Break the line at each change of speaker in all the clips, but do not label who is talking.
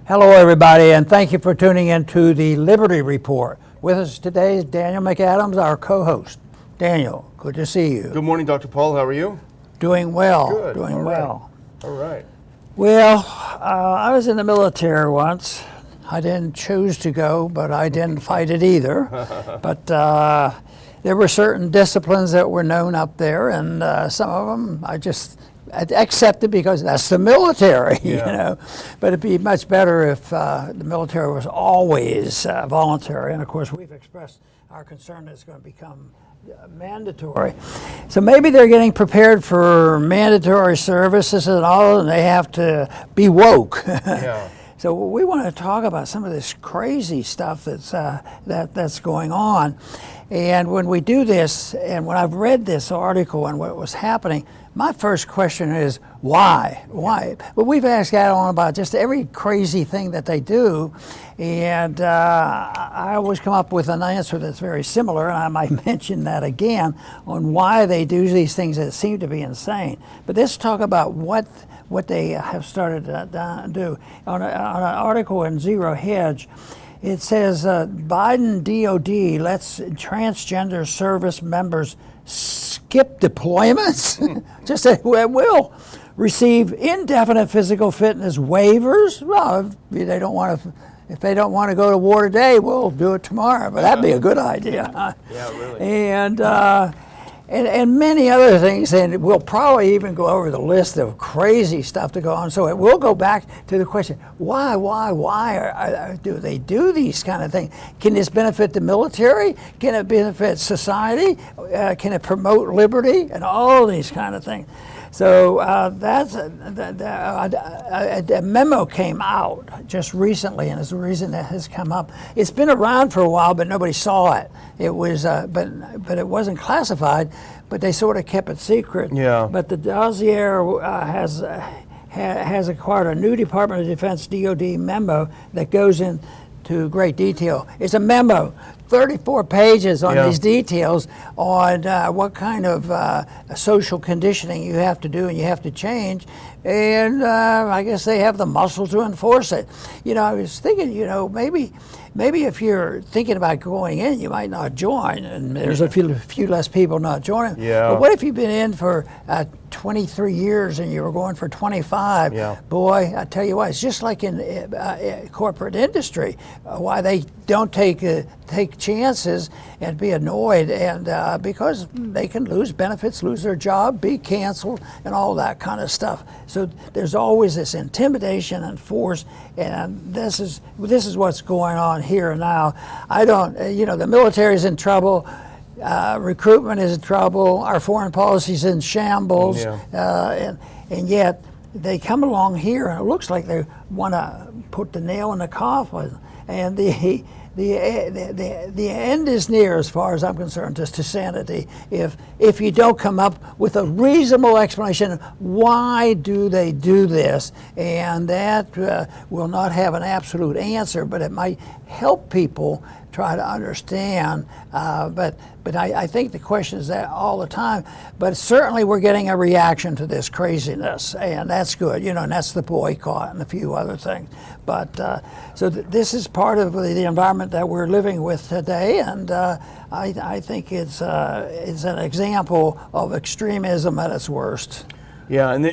Hello, everybody, and thank you for tuning in to the Liberty Report. With us today is Daniel McAdams, our co-host. Daniel, good to see you.
Good morning, Dr. Paul. How are you?
Doing well.
Good.
Doing well.
All right.
Well, I was in the military once. I didn't choose to go, but I didn't fight it either. But there were certain disciplines that were known up there, and some of them I just accepted because that's the military,
Yeah.
you know. But it'd be much better if the military was always voluntary. And of course, we've expressed our concern that it's going to become mandatory. So maybe they're getting prepared for mandatory services and all, and they have to be woke.
Yeah.
So we want to talk about some of this crazy stuff that's going on. And when we do this, and when I've read this article and what was happening, my first question is, why? Why? But we've asked Aldean about just every crazy thing that they do, and I always come up with an answer that's very similar, and I might mention that again on why they do these things that seem to be insane. But let's talk about what they have started to do. On an article in Zero Hedge, it says Biden DOD lets transgender service members skip deployments. Just say, will receive indefinite physical fitness waivers. Well, if they don't want to go to war today, we'll do it tomorrow. But that'd be a good idea.
Yeah, really.
And many other things, and we'll probably even go over the list of crazy stuff to go on. So it will go back to the question: why do they do these kind of things? Can this benefit the military? Can it benefit society? Can it promote liberty? And all these kind of things. So a memo came out just recently, and it's the reason that has come up. It's been around for a while, but nobody saw it. It was, but it wasn't classified. But they sort of kept it secret.
Yeah.
But the dossier has acquired a new Department of Defense DoD memo that goes into great detail. It's a memo. 34 pages on these details on what kind of social conditioning you have to do and you have to change. And I guess they have the muscle to enforce it. You know, I was thinking, you know, maybe if you're thinking about going in, you might not join, and there's a few less people not joining.
Yeah.
But what if you've been in for 23 years and you were going for 25?
Yeah.
Boy, I tell you what, it's just like in corporate industry. Why they don't take chances and be annoyed, and because they can lose benefits, lose their job, be canceled, and all that kind of stuff. So there's always this intimidation and force, and this is what's going on here now. I don't, the military's in trouble. Recruitment is in trouble. Our foreign policy's in shambles, and yet they come along here, and it looks like they want to put the nail in the coffin. And the end is near, as far as I'm concerned, to sanity. If you don't come up with a reasonable explanation, why do they do this? And that will not have an absolute answer, but it might help people try to understand. But I think the question is that all the time. But certainly we're getting a reaction to this craziness, and that's good. And that's the boycott and a few other things. But so this is part of the environment that we're living with today, and I think it's an example of extremism at its worst.
Yeah, and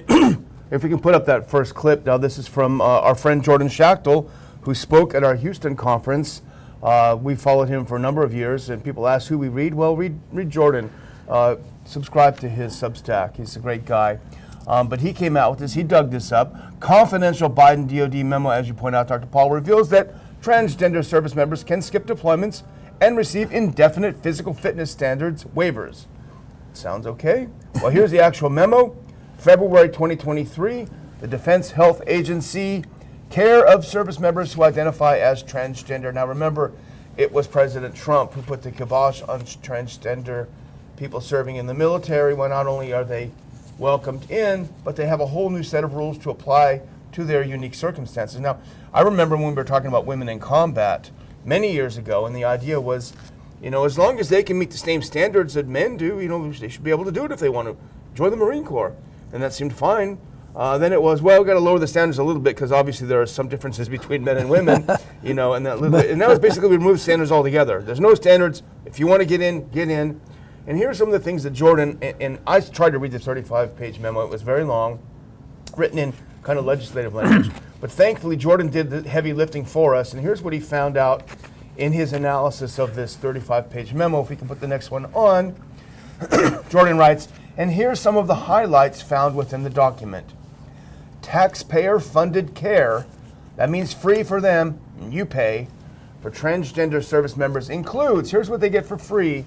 if we can put up that first clip. Now, this is from our friend Jordan Schachtel, who spoke at our Houston conference. We followed him for a number of years, and people ask who we read. Well, read Jordan. Subscribe to his Substack. He's a great guy. But he came out with this. He dug this up. Confidential Biden DoD memo, as you point out, Dr. Paul, reveals that transgender service members can skip deployments and receive indefinite physical fitness standards waivers. Sounds okay? Well, here's the actual memo. February 2023, the Defense Health Agency, care of service members who identify as transgender. Now remember, it was President Trump who put the kibosh on transgender people serving in the military, when not only are they welcomed in, but they have a whole new set of rules to apply to their unique circumstances. Now, I remember when we were talking about women in combat many years ago, and the idea was, as long as they can meet the same standards that men do, they should be able to do it if they want to join the Marine Corps. And that seemed fine Then it was, well, we've got to lower the standards a little bit because obviously there are some differences between men and women, and that was basically we removed standards altogether. There's no standards. If you want to get in, get in. And here are some of the things that Jordan, and I tried to read the 35-page memo. It was very long, written in kind of legislative language. But thankfully, Jordan did the heavy lifting for us, and here's what he found out in his analysis of this 35-page memo. If we can put the next one on. Jordan writes, and here's some of the highlights found within the document. Taxpayer-funded care, that means free for them, and you pay, for transgender service members includes, here's what they get for free,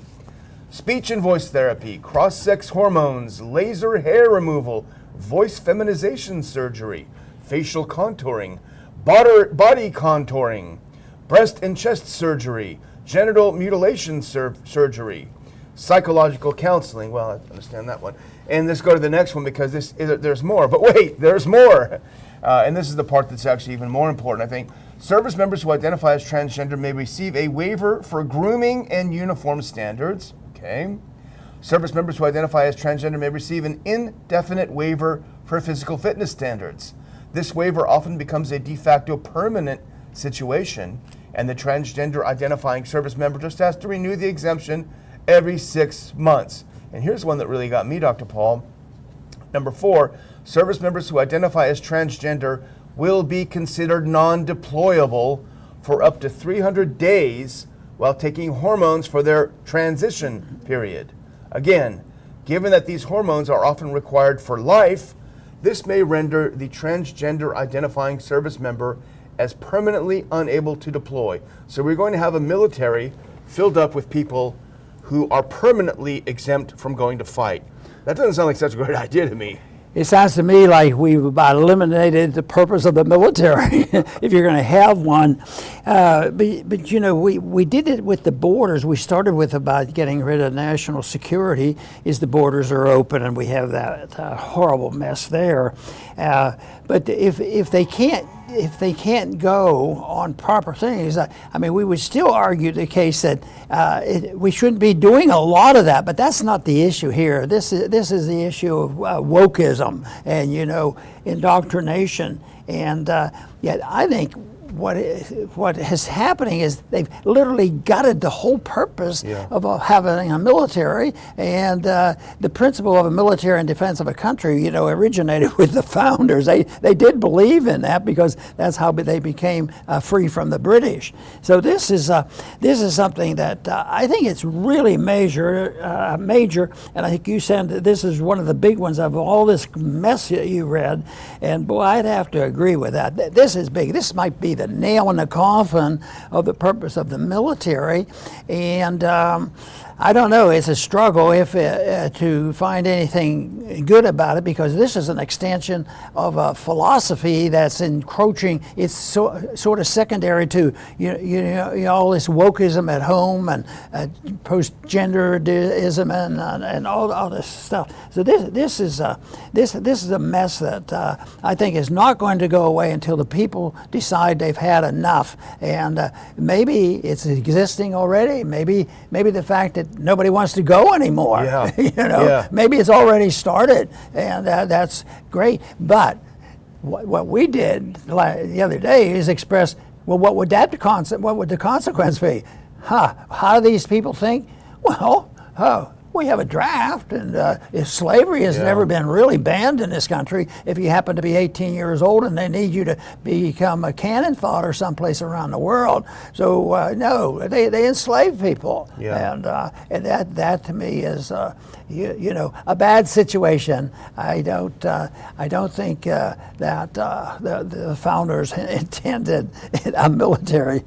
speech and voice therapy, cross-sex hormones, laser hair removal, voice feminization surgery, facial contouring, body contouring, breast and chest surgery, genital mutilation surgery, psychological counseling. Well, I understand that one. And let's go to the next one because there's more. But wait, there's more. And this is the part that's actually even more important, I think. Service members who identify as transgender may receive a waiver for grooming and uniform standards. Okay. Service members who identify as transgender may receive an indefinite waiver for physical fitness standards. This waiver often becomes a de facto permanent situation, and the transgender identifying service member just has to renew the exemption every 6 months. And here's one that really got me, Dr. Paul. Number 4, service members who identify as transgender will be considered non-deployable for up to 300 days while taking hormones for their transition period. Again, given that these hormones are often required for life, this may render the transgender identifying service member as permanently unable to deploy. So we're going to have a military filled up with people who are permanently exempt from going to fight. That doesn't sound like such a great idea to me.
It sounds to me like we've about eliminated the purpose of the military, if you're going to have one. But you know, we did it with the borders. We started with about getting rid of national security, is the borders are open and we have that horrible mess there. But if they can't go on proper things, I mean, we would still argue the case that we shouldn't be doing a lot of that, but that's not the issue here. This is the issue of wokeism and, you know, indoctrination. And yet I think what is happening is they've literally gutted the whole purpose of having a military, and the principle of a military in defense of a country, you know, originated with the founders. They did believe in that because that's how they became free from the British. So this is something that I think it's really major, and I think you said that this is one of the big ones of all this mess that you read, and boy, I'd have to agree with that. This is big. This might be the nail in the coffin of the purpose of the military, and I don't know, it's a struggle to find anything good about it, because this is an extension of a philosophy that's encroaching. It's sort of secondary to you know all this wokeism at home and post-genderism and all this stuff. So this is a mess that I think is not going to go away until the people decide they've had enough. And maybe it's existing already. Maybe the fact that nobody wants to go anymore.
Yeah.
You know, maybe it's already started, and that's great. But what we did the other day is express, well, what would the consequence be? How do these people think? Well, we have a draft, and if slavery has never been really banned in this country, if you happen to be 18 years old and they need you to become a cannon fodder someplace around the world. So no, they enslave people, and that to me is you know, a bad situation. I don't think that the founders intended a military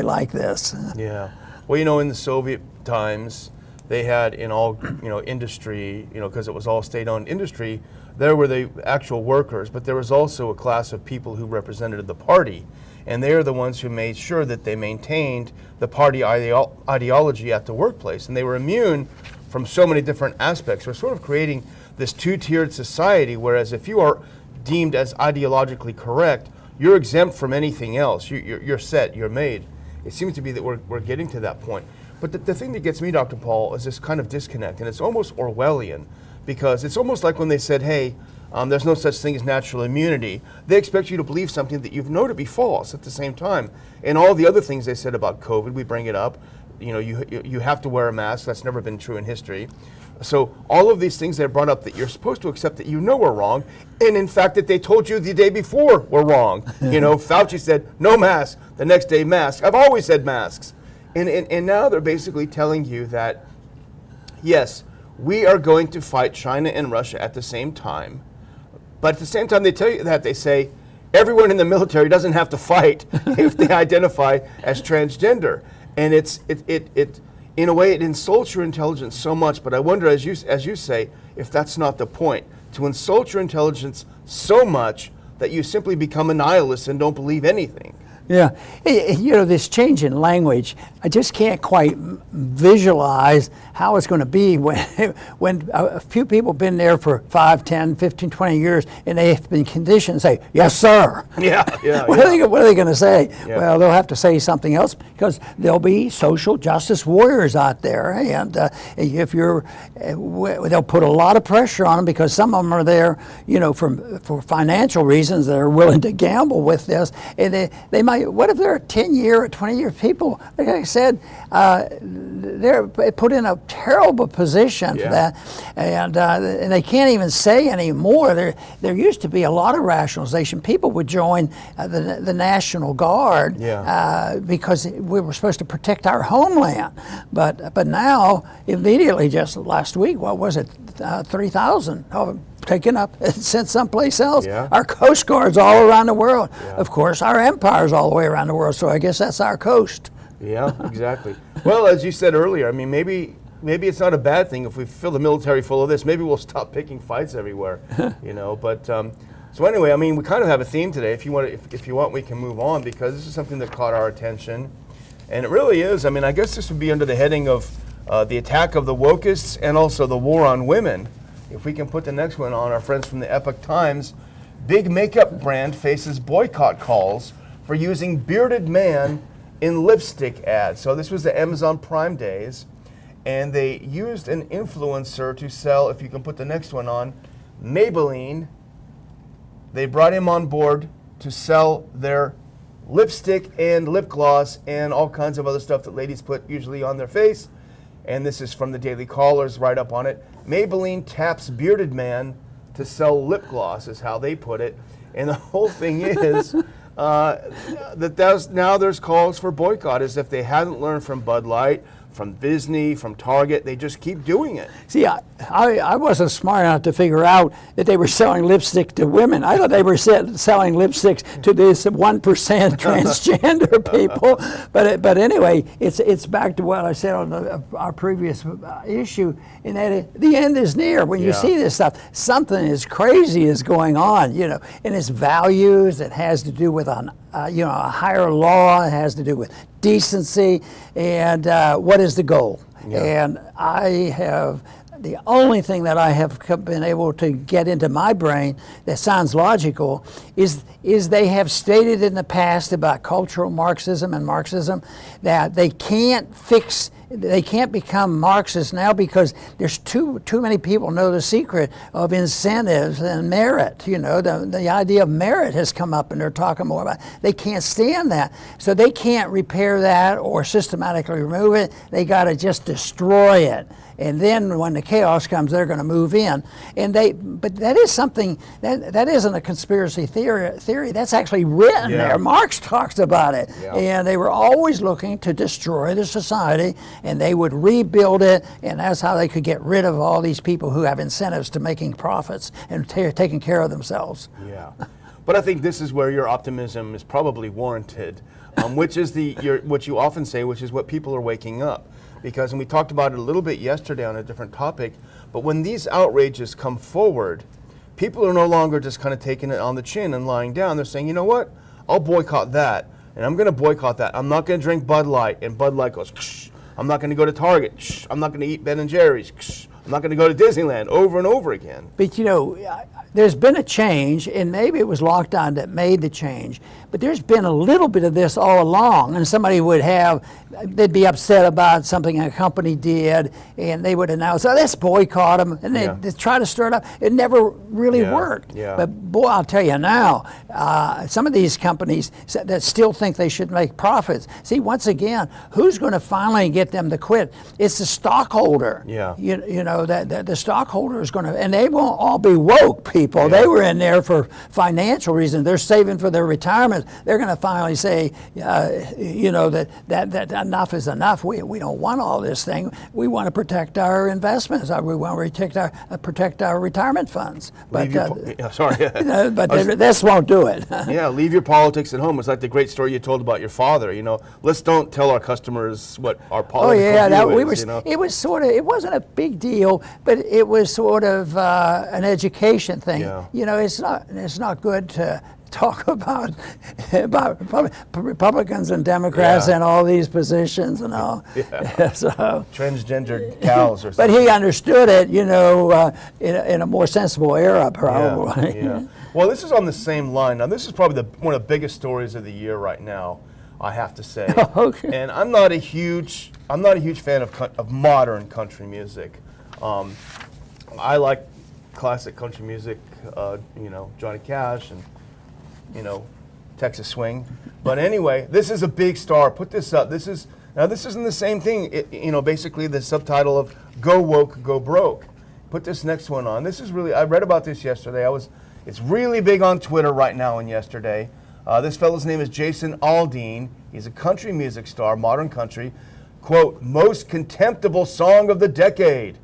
like this.
Yeah. Well, you know, in the Soviet times, they had in all, you know, industry, you know, because it was all state-owned industry, there were the actual workers, but there was also a class of people who represented the party, and they are the ones who made sure that they maintained the party ideology at the workplace, and they were immune from so many different aspects. We're sort of creating this two-tiered society, whereas if you are deemed as ideologically correct, you're exempt from anything else. You're set, you're made. It seems to be that we're getting to that point. But the thing that gets me, Dr. Paul, is this kind of disconnect, and it's almost Orwellian, because it's almost like when they said, hey, There's no such thing as natural immunity. They expect you to believe something that you know to be false at the same time. And all the other things they said about COVID, we bring it up. You know, you have to wear a mask. That's never been true in history. So all of these things they brought up that you're supposed to accept that you know are wrong, and in fact that they told you the day before were wrong. You know, Fauci said no mask. The next day, mask. I've always said masks. And now they're basically telling you that, yes, we are going to fight China and Russia at the same time. But at the same time they tell you that, they say everyone in the military doesn't have to fight if they identify as transgender. And it in a way it insults your intelligence so much, but I wonder, as you say, if that's not the point, to insult your intelligence so much that you simply become a nihilist and don't believe anything.
Yeah, you know, this change in language, I just can't quite visualize how it's going to be when a few people have been there for 5, 10, 15, 20 years and they have been conditioned to say, yes, sir.
Yeah.
What are they going to say?
Yeah.
Well, they'll have to say something else because there'll be social justice warriors out there. And if you're, they'll put a lot of pressure on them because some of them are there, you know, for financial reasons that are willing to gamble with this. And they might, what if they're 10-year or 20-year people? Like I said, they're put in a terrible position for that, and they can't even say anymore. There used to be a lot of rationalization. People would join the National Guard because we were supposed to protect our homeland. But now, immediately, just last week, what was it, 3,000 taken up and sent someplace else.
Yeah.
Our Coast Guard's all around the world. Yeah. Of course, our empire's all the way around the world, so I guess that's our coast.
Yeah, exactly. Well, as you said earlier, I mean, maybe it's not a bad thing if we fill the military full of this. Maybe we'll stop picking fights everywhere, you know. But so anyway, I mean, we kind of have a theme today. If you want, we can move on because this is something that caught our attention, and it really is. I mean, I guess this would be under the heading of the attack of the wokeists and also the war on women. If we can put the next one on, our friends from the Epoch Times, big makeup brand faces boycott calls for using bearded man in lipstick ads. So this was the Amazon Prime days, and they used an influencer to sell, if you can put the next one on, Maybelline. They brought him on board to sell their lipstick and lip gloss and all kinds of other stuff that ladies put usually on their face. And this is from the Daily Caller's write-up on it. Maybelline taps bearded man to sell lip gloss, is how they put it. And the whole thing is now there's calls for boycott, as if they hadn't learned from Bud Light, from Disney, from Target. They just keep doing it.
See, I wasn't smart enough to figure out that they were selling lipstick to women. I thought they were selling lipsticks to this 1% transgender people. But anyway, it's back to what I said on our previous issue, in that the end is near. When you see this stuff, something is crazy is going on, you know, and it's values. It has to do with a higher law. It has to do with decency, and what is the goal? And the only thing that I have been able to get into my brain that sounds logical is they have stated in the past about cultural Marxism and Marxism that they can't become Marxists now because there's too many people know the secret of incentives and merit. You know, the idea of merit has come up, and they're talking more about it. They can't stand that, so they can't repair that or systematically remove it. They got to just destroy it. And then when the chaos comes, they're going to move in. But that is something, that isn't a conspiracy theory. That's actually written there. Marx talks about it. And they were always looking to destroy the society, and they would rebuild it, and that's how they could get rid of all these people who have incentives to making profits and taking care of themselves. Yeah.
But I think this is where your optimism is probably warranted, which is what you often say, which is what people are waking up. Because, and we talked about it a little bit yesterday on a different topic, but when these outrages come forward, people are no longer just kind of taking it on the chin and lying down. They're saying, you know what, I'll boycott that, and I'm going to boycott that. I'm not going to drink Bud Light, and Bud Light goes, ksh. I'm not going to go to Target, ksh. I'm not going to eat Ben & Jerry's, ksh. I'm not going to go to Disneyland, over and over again.
But you know, there's been a change, and maybe it was lockdown that made the change, But there's been a little bit of this all along, and somebody they'd be upset about something a company did, and they would announce, "Oh, let's boycott them," and they try to stir it up. It never really worked.
Yeah.
But boy, I'll tell you now, some of these companies that still think they should make profits. See, once again, who's going to finally get them to quit? It's the stockholder.
Yeah.
You know, that the stockholder is going to, and they won't all be woke people. They were in there for financial reasons. They're saving for their retirement. They're going to finally say, you know, that enough is enough. We don't want all this thing. We want to protect our investments. We want to protect our retirement funds. But this won't do it.
Yeah, leave your politics at home. It's like the great story you told about your father. You know, let's don't tell our customers what our political view is. You know?
It was sort of. It wasn't a big deal, but it was sort of an education thing.
Yeah.
You know, it's not good to talk about Republicans and Democrats and all these positions and all. So
transgender cows or
but
something.
he understood it, you know, in a more sensible era, probably.
Yeah. Well, this is on the same line. Now, this is probably one of the biggest stories of the year right now, I have to say.
Okay.
And I'm not a huge fan of modern country music. I like classic country music, you know, Johnny Cash and, you know, Texas Swing. But anyway, this is a big star. Put this up. This isn't the same thing. You know, basically the subtitle of "Go Woke, Go Broke." Put this next one on. This is really. I read about this yesterday. It's really big on Twitter right now and yesterday. This fellow's name is Jason Aldean. He's a country music star, modern country. Quote, "Most contemptible song of the decade.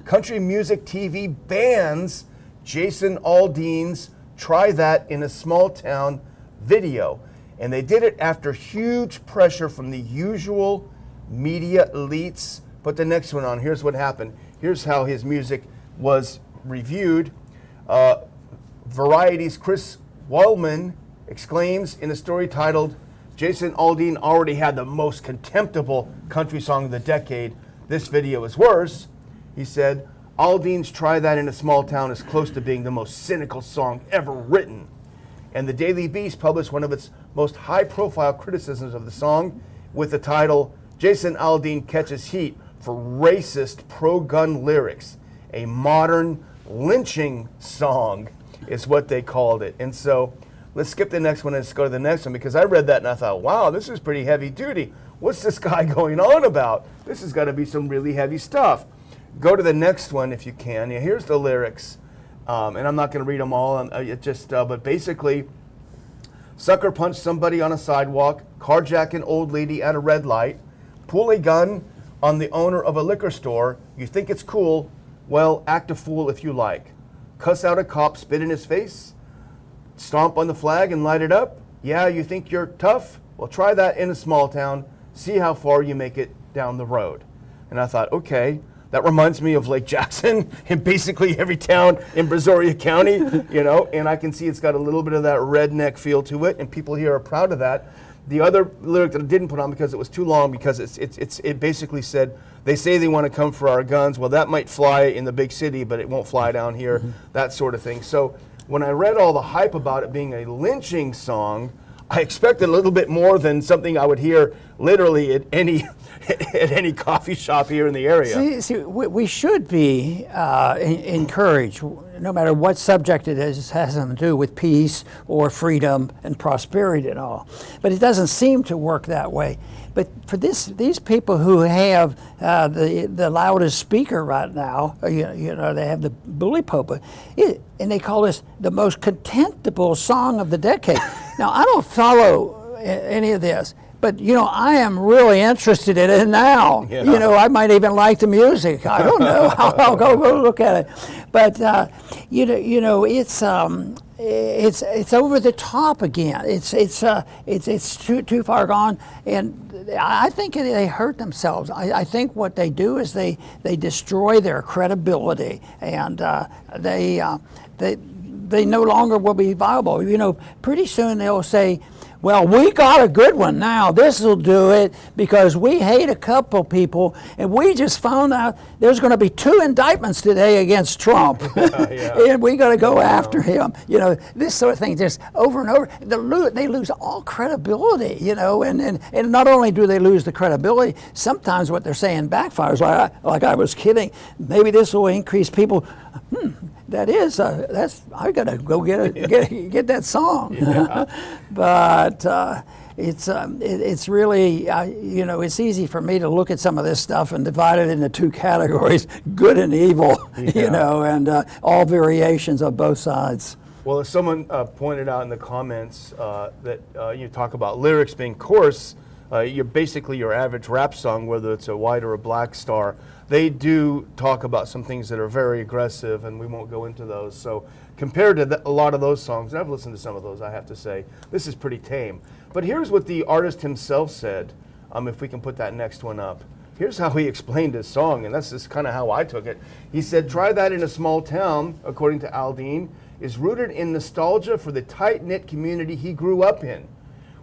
Country music TV bans Jason Aldean's Try That in a Small Town" video. And they did it after huge pressure from the usual media elites. Put the next one on. Here's what happened. Here's how his music was reviewed. Variety's Chris Wallman exclaims in a story titled, "Jason Aldean already had the most contemptible country song of the decade. This video is worse." He said, "Aldean's Try That in a Small Town is close to being the most cynical song ever written." And the Daily Beast published one of its most high-profile criticisms of the song with the title, "Jason Aldean Catches Heat for Racist Pro-Gun Lyrics. A Modern Lynching Song," is what they called it. And so let's skip the next one and let's go to the next one, because I read that and I thought, wow, this is pretty heavy duty. What's this guy going on about? This has got to be some really heavy stuff. Go to the next one if you can. Yeah, here's the lyrics. And I'm not going to read them all. But basically, sucker punch somebody on a sidewalk, carjack an old lady at a red light, pull a gun on the owner of a liquor store. You think it's cool? Well, act a fool if you like. Cuss out a cop, spit in his face, stomp on the flag and light it up. Yeah, you think you're tough? Well, try that in a small town. See how far you make it down the road. And I thought, okay. That reminds me of Lake Jackson and basically every town in Brazoria County, you know, and I can see it's got a little bit of that redneck feel to it, and people here are proud of that. The other lyric that I didn't put on because it was too long, because it basically said, they say they want to come for our guns. Well, that might fly in the big city, but it won't fly down here, that sort of thing. So when I read all the hype about it being a lynching song, I expected a little bit more than something I would hear literally at any coffee shop here in the area.
See, we should be encouraged, no matter what subject it is, has something to do with peace or freedom and prosperity and all. But it doesn't seem to work that way. But for these people who have the loudest speaker right now, you know, they have the bully pulpit, and they call this the most contemptible song of the decade. Now, I don't follow any of this, but, you know, I am really interested in it now. Yeah. You know, I might even like the music. I don't know. I'll go look at it. But, you know, it's over the top again. It's too far gone, and I think they hurt themselves. I think what they do is they destroy their credibility, and they no longer will be viable. You know, pretty soon they'll say, Well, we got a good one now. This will do it because we hate a couple people, and we just found out there's going to be 2 indictments today against Trump, and we got to go after him. You know, this sort of thing just over and over. They lose all credibility. You know, and not only do they lose the credibility, sometimes what they're saying backfires. Like I was kidding. Maybe this will increase people. That's I gotta go get that song.
Yeah.
But it's really you know, it's easy for me to look at some of this stuff and divide it into 2 categories: good and evil. You know, and all variations of both sides.
Well, as someone pointed out in the comments that you talk about lyrics being coarse, you're basically your average rap song, whether it's a white or a black star. They do talk about some things that are very aggressive, and we won't go into those. So compared to a lot of those songs, and I've listened to some of those, I have to say, this is pretty tame. But here's what the artist himself said, if we can put that next one up. Here's how he explained his song, and that's just kind of how I took it. He said, "Try that in a small town," according to Aldean, "is rooted in nostalgia for the tight-knit community he grew up in,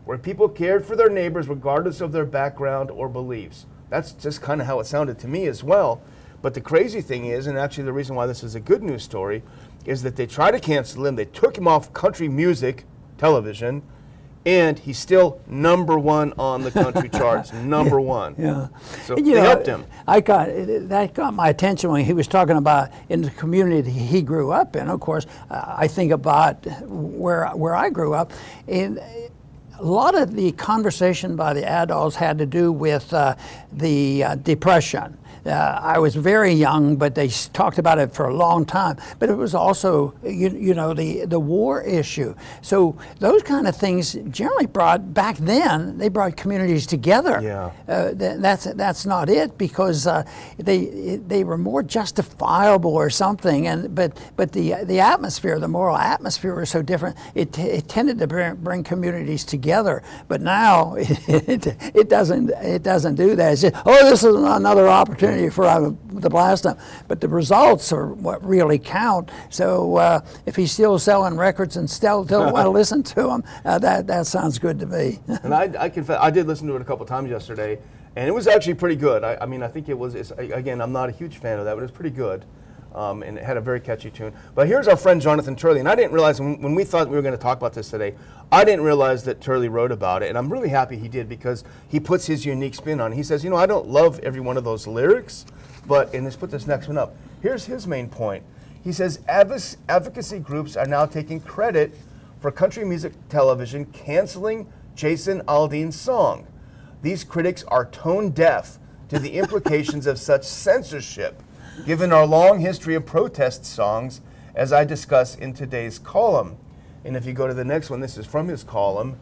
where people cared for their neighbors regardless of their background or beliefs." That's just kind of how it sounded to me as well. But the crazy thing is, and actually the reason why this is a good news story, is that they tried to cancel him. They took him off country music television, and he's still #1 on the country charts, number 1.
Yeah.
So they helped him.
That got my attention when he was talking about in the community he grew up in. Of course, I think about where I grew up. A lot of the conversation by the adults had to do with the Depression. I was very young, but they talked about it for a long time. But it was also, you know, the war issue. So those kind of things generally back then, they brought communities together.
Yeah.
That's not it, because they were more justifiable or something. But the atmosphere, the moral atmosphere was so different. It tended to bring communities together. But now it doesn't do that. It's just, oh, this is another opportunity for the blast them. But the results are what really count. So if he's still selling records and still don't want to listen to them, that sounds good to me.
And I confess, I did listen to it a couple times yesterday, and it was actually pretty good. I mean, I think again, I'm not a huge fan of that, but it's pretty good. And it had a very catchy tune. But here's our friend Jonathan Turley, and I didn't realize when we thought we were going to talk about this today, I didn't realize that Turley wrote about it, and I'm really happy he did, because he puts his unique spin on it. He says, you know, I don't love every one of those lyrics, and let's put this next one up. Here's his main point. He says, advocacy groups are now taking credit for country music television canceling Jason Aldean's song. These critics are tone deaf to the implications of such censorship, given our long history of protest songs, as I discuss in today's column. And if you go to the next one, this is from his column.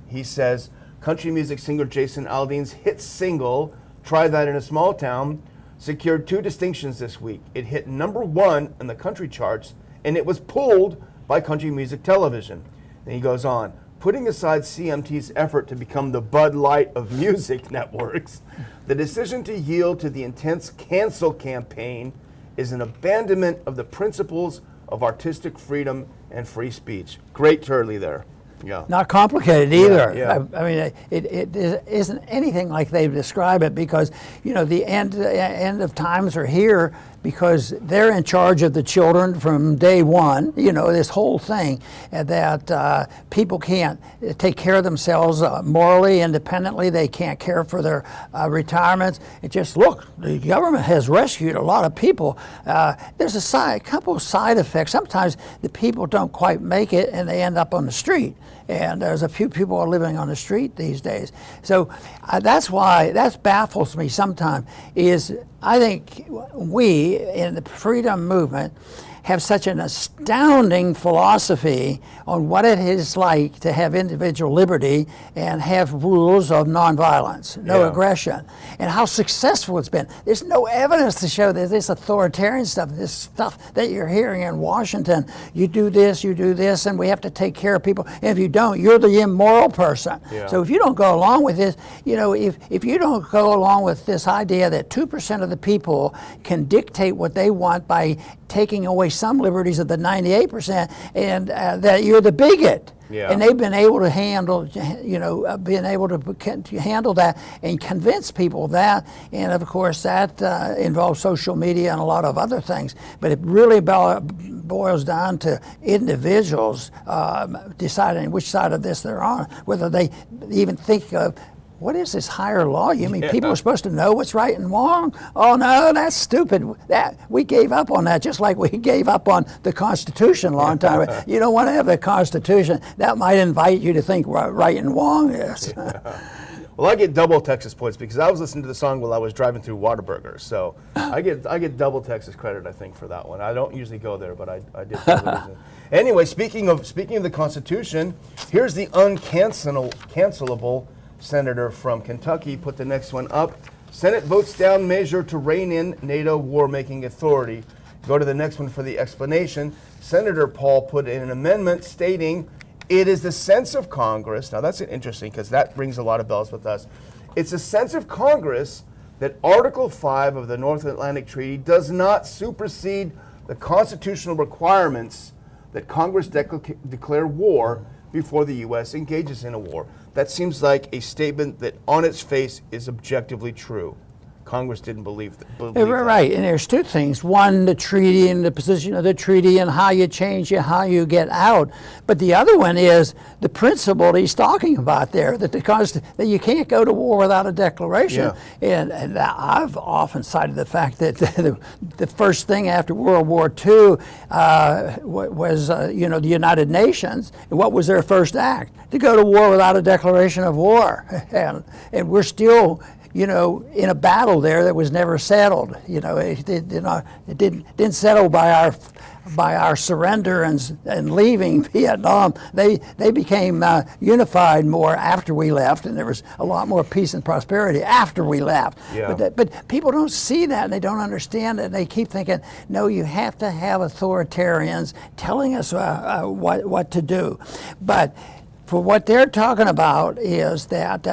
He says, country music singer Jason Aldean's hit single, "Try That in a Small Town," secured 2 distinctions this week. It hit #1 in the country charts, and it was pulled by country music television. And he goes on, putting aside CMT's effort to become the Bud Light of music networks, the decision to yield to the intense cancel campaign is an abandonment of the principles of artistic freedom and free speech. Great Turley there. Yeah.
Not complicated either.
Yeah.
I mean, it isn't anything like they describe it, because, you know, the end of times are here, because they're in charge of the children from day one. You know, this whole thing that people can't take care of themselves morally, independently. They can't care for their retirements. It just, look, the government has rescued a lot of people. There's a couple of side effects. Sometimes the people don't quite make it, and they end up on the street. And there's a few people living on the street these days. So that's why, that baffles me sometimes, is I think we in the freedom movement have such an astounding philosophy on what it is like to have individual liberty and have rules of nonviolence, no aggression, and how successful it's been. There's no evidence to show that this authoritarian stuff, this stuff that you're hearing in Washington, you do this, and we have to take care of people. And if you don't, you're the immoral person. Yeah. So if you don't go along with this, you know, if you don't go along with this idea that 2% of the people can dictate what they want by taking away some liberties of the 98%, and that you're the bigot.
Yeah.
And they've been able to handle, being able to handle that and convince people of that. And of course, that involves social media and a lot of other things. But it really boils down to individuals deciding which side of this they're on, whether they even think of, what is this higher law? You mean people are supposed to know what's right and wrong? Oh no, that's stupid. We gave up on that, just like we gave up on the Constitution a long time ago. You don't want to have the Constitution. That might invite you to think what right and wrong is.
Well, I get double Texas points because I was listening to the song while I was driving through Whataburger. So I get double Texas credit, I think, for that one. I don't usually go there, but I did for the reason. Anyway, speaking of the Constitution, here's the uncancelable senator from Kentucky. Put the next one up. Senate votes down measure to rein in NATO war-making authority. Go to the next one for the explanation. Senator Paul put in an amendment stating, it is the sense of Congress. Now that's interesting because that rings a lot of bells with us. It's a sense of Congress that Article 5 of the North Atlantic Treaty does not supersede the constitutional requirements that Congress declare war before the U.S. engages in a war. That seems like a statement that on its face is objectively true. Congress didn't believe that.
Right, and there's two things. One, the treaty and the position of the treaty and how you change it, how you get out. But the other one is the principle he's talking about there, that that you can't go to war without a declaration.
Yeah.
And I've often cited the fact that the first thing after World War II was the United Nations. And what was their first act? To go to war without a declaration of war. And we're still in a battle there that was never settled. It didn't settle by our surrender and leaving Vietnam. They became unified more after we left, and there was a lot more peace and prosperity after we left.
Yeah.
But people don't see that, and they don't understand it. And they keep thinking, no, you have to have authoritarians telling us what to do. But for what they're talking about is that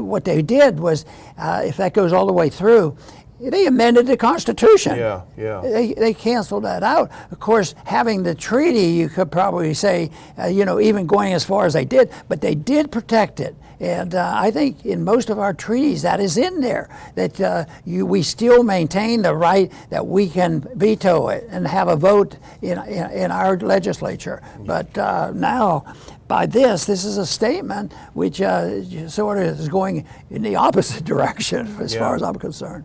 what they did was, if that goes all the way through, they amended the Constitution.
Yeah.
They canceled that out. Of course, having the treaty, you could probably say, even going as far as they did, but they did protect it. And I think in most of our treaties that is in there, that we still maintain the right that we can veto it and have a vote in our legislature. But now, by this is a statement which sort of is going in the opposite direction as far as I'm concerned.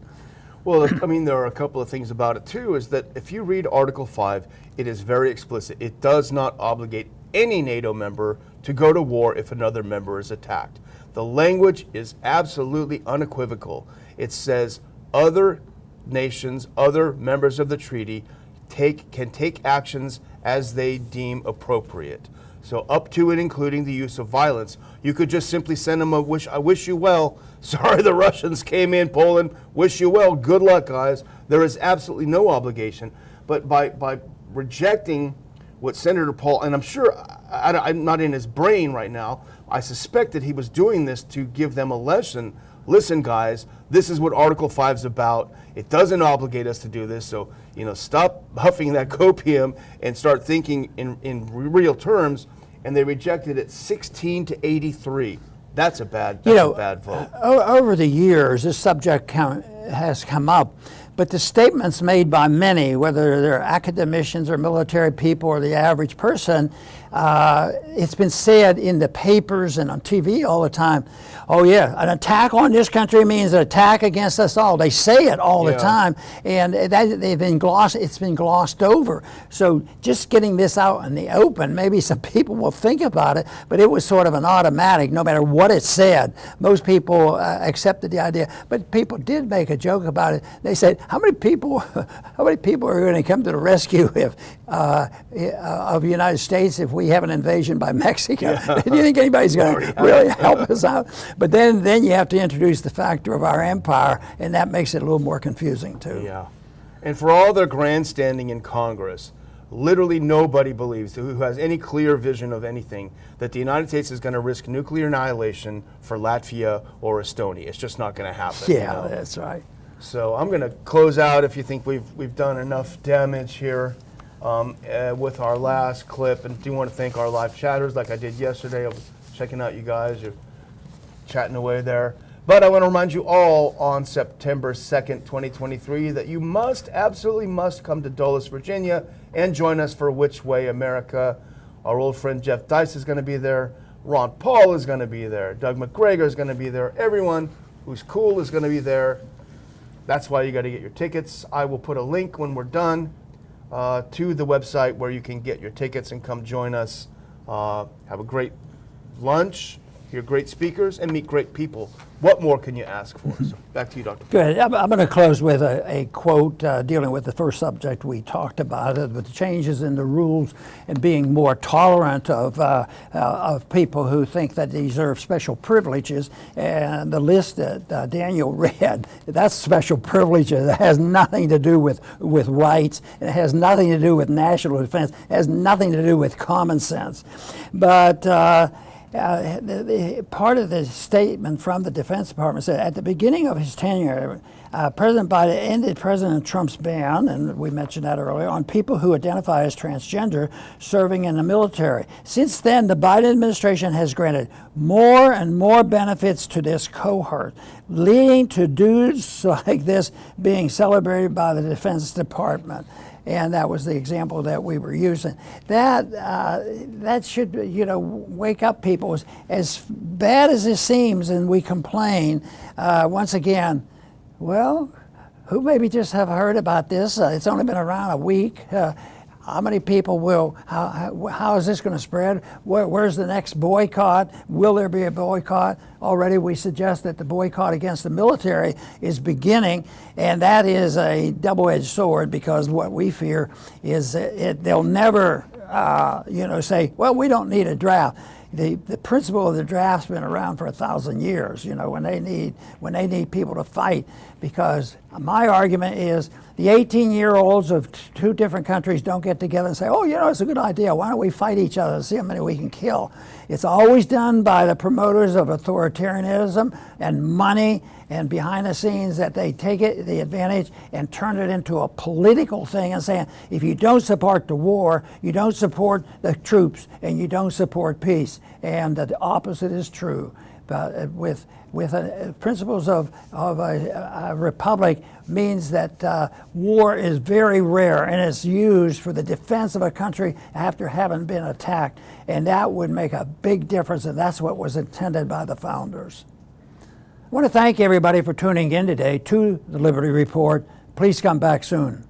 Well, I mean, there are a couple of things about it too, is that if you read Article 5, it is very explicit. It does not obligate any NATO member to go to war if another member is attacked. The language is absolutely unequivocal. It says other nations, other members of the treaty can take actions as they deem appropriate. So up to and including the use of violence. You could just simply send them I wish you well. Sorry the Russians came in, Poland. Wish you well. Good luck, guys. There is absolutely no obligation. But by rejecting what Senator Paul, and I'm sure, I'm not in his brain right now, I suspect that he was doing this to give them a lesson. Listen, guys, this is what Article 5 is about. It doesn't obligate us to do this, so stop huffing that copium and start thinking in real terms. And they rejected it 16 to 83. That's a bad vote.
Over the years, this subject has come up, but the statements made by many, whether they're academicians or military people or the average person, it's been said in the papers and on TV all the time. Oh yeah, an attack on this country means an attack against us all. They say it all the time, and it's been glossed over. So just getting this out in the open, maybe some people will think about it, but it was sort of an automatic, no matter what it said. Most people accepted the idea, but people did make a joke about it. They said, how many people are going to come to the rescue of the United States if we have an invasion by Mexico? Do you think anybody's going to really help us out? But then you have to introduce the factor of our empire, and that makes it a little more confusing too.
Yeah, and for all their grandstanding in Congress, literally nobody believes, who has any clear vision of anything, that the United States is going to risk nuclear annihilation for Latvia or Estonia. It's just not going to happen.
Yeah, that's right.
So I'm going to close out if you think we've done enough damage here. with our last clip, and do want to thank our live chatters like I did yesterday. I was checking out you guys. You're chatting away there. But I want to remind you all on September 2nd, 2023, that you absolutely must come to Dulles, Virginia, and join us for Which Way America. Our old friend Jeff Dice is going to be there. Ron Paul is going to be there. Doug McGregor is going to be there. Everyone who's cool is going to be there. That's why you got to get your tickets. I will put a link when we're done to the website where you can get your tickets and come join us. Have a great lunch, hear great speakers, and meet great people. What more can you ask for? So back to you, Dr.
Good. I'm going to close with a quote dealing with the first subject we talked about, with the changes in the rules and being more tolerant of people who think that they deserve special privileges. And the list that Daniel read, that's special privileges. It has nothing to do with rights. It has nothing to do with national defense. It has nothing to do with common sense. But part of the statement from the Defense Department said at the beginning of his tenure, President Biden ended President Trump's ban, and we mentioned that earlier, on people who identify as transgender serving in the military. Since then, the Biden administration has granted more and more benefits to this cohort, leading to dudes like this being celebrated by the Defense Department. And that was the example that we were using. That should, wake up people. As bad as it seems, and we complain, once again, well, who maybe just have heard about this? It's only been around a week. How many people will, how is this going to spread? Where's the next boycott? Will there be a boycott? Already we suggest that the boycott against the military is beginning, and that is a double-edged sword, because what we fear is they'll never, say, well, we don't need a draft. The principle of the draft's been around for 1,000 years, when they need people to fight, because my argument is the 18-year-olds of two different countries don't get together and say, oh, it's a good idea. Why don't we fight each other and see how many we can kill? It's always done by the promoters of authoritarianism and money, and behind the scenes that they take the advantage and turn it into a political thing and saying, if you don't support the war, you don't support the troops, and you don't support peace. And the opposite is true. But with principles of a republic means that war is very rare, and it's used for the defense of a country after having been attacked. And that would make a big difference, and that's what was intended by the founders. I want to thank everybody for tuning in today to the Liberty Report. Please come back soon.